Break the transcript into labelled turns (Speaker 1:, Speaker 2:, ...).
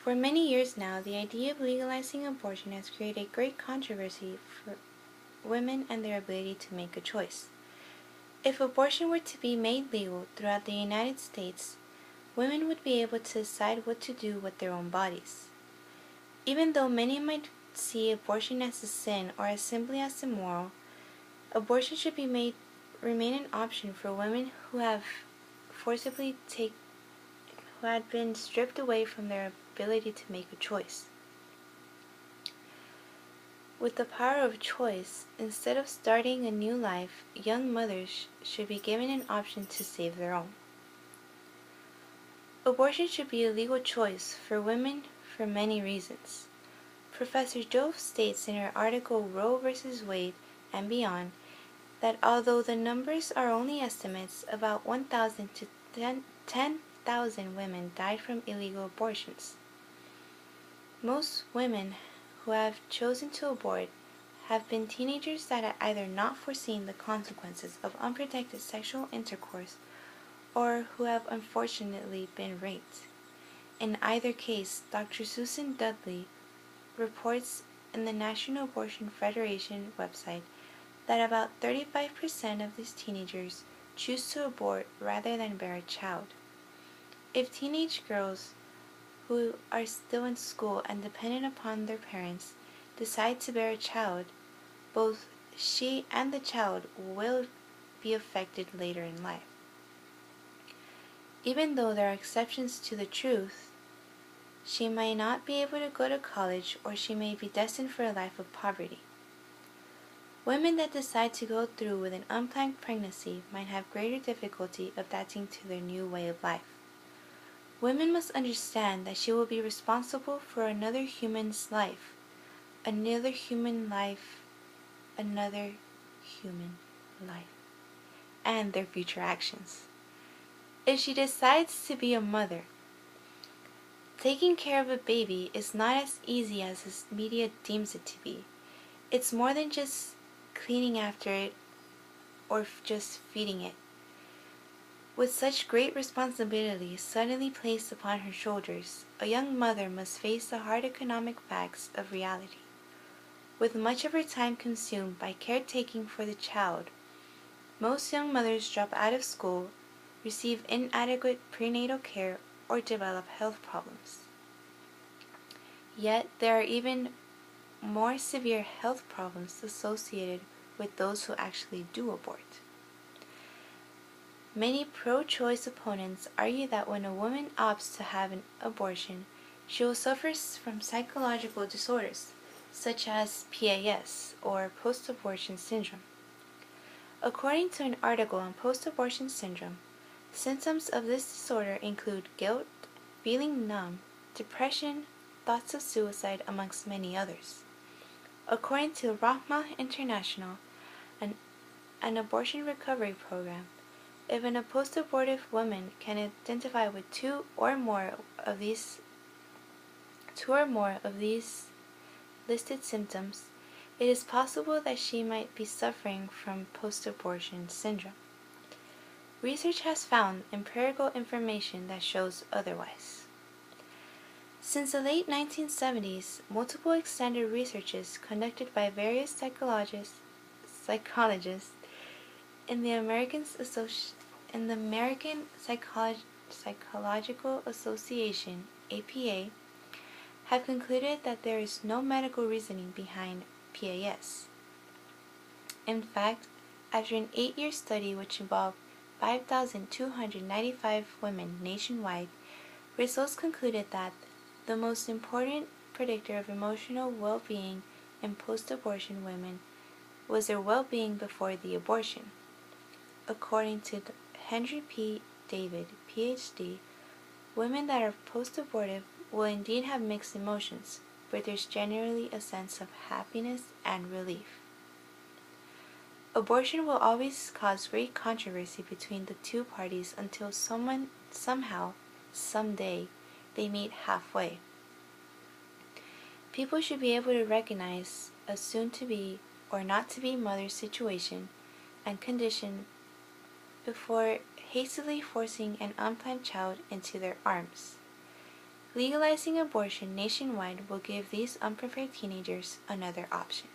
Speaker 1: For many years now, the idea of legalizing abortion has created great controversy for women and their ability to make a choice. If abortion were to be made legal throughout the United States, women would be able to decide what to do with their own bodies. Even though many might see abortion as a sin or as simply as immoral, abortion should remain an option for women who have who had been stripped away from their ability to make a choice. With the power of choice, instead of starting a new life, young mothers should be given an option to save their own. Abortion should be a legal choice for women for many reasons. Professor Jove states in her article Roe v. Wade and Beyond that although the numbers are only estimates, about 1,000 to 10,000 women died from illegal abortions. Most women who have chosen to abort have been teenagers that had either not foreseen the consequences of unprotected sexual intercourse or who have unfortunately been raped. In either case, Dr. Susan Dudley reports in the National Abortion Federation website that about 35% of these teenagers choose to abort rather than bear a child. If teenage girls who are still in school and dependent upon their parents decide to bear a child, both she and the child will be affected later in life. Even though there are exceptions to the truth, she may not be able to go to college or she may be destined for a life of poverty. Women that decide to go through with an unplanned pregnancy might have greater difficulty adapting to their new way of life. Women must understand that she will be responsible for another human's life, another human life, and their future actions. If she decides to be a mother, taking care of a baby is not as easy as the media deems it to be. It's more than just cleaning after it or just feeding it. With such great responsibility suddenly placed upon her shoulders, a young mother must face the hard economic facts of reality. With much of her time consumed by caretaking for the child, most young mothers drop out of school, receive inadequate prenatal care, or develop health problems. Yet there are even more severe health problems associated with those who actually do abort. Many pro-choice opponents argue that when a woman opts to have an abortion, she will suffer from psychological disorders, such as PAS, or post-abortion syndrome. According to an article on post-abortion syndrome, symptoms of this disorder include guilt, feeling numb, depression, thoughts of suicide, amongst many others. According to Rahma International, an abortion recovery program, if a post-abortive woman can identify with two or more of these listed symptoms, it is possible that she might be suffering from post-abortion syndrome. Research has found empirical information that shows otherwise. Since the late 1970s, multiple extended researches conducted by various psychologists in the American Psychological Association, APA, have concluded that there is no medical reasoning behind PAS. In fact, after an 8-year study which involved 5,295 women nationwide, results concluded that the most important predictor of emotional well-being in post-abortion women was their well-being before the abortion. According to Henry P. David, Ph.D., women that are post-abortive will indeed have mixed emotions, but there's generally a sense of happiness and relief. Abortion will always cause great controversy between the two parties until somehow, someday, they meet halfway. People should be able to recognize a soon-to-be or not-to-be mother's situation and condition before hastily forcing an unplanned child into their arms. Legalizing abortion nationwide will give these unprepared teenagers another option.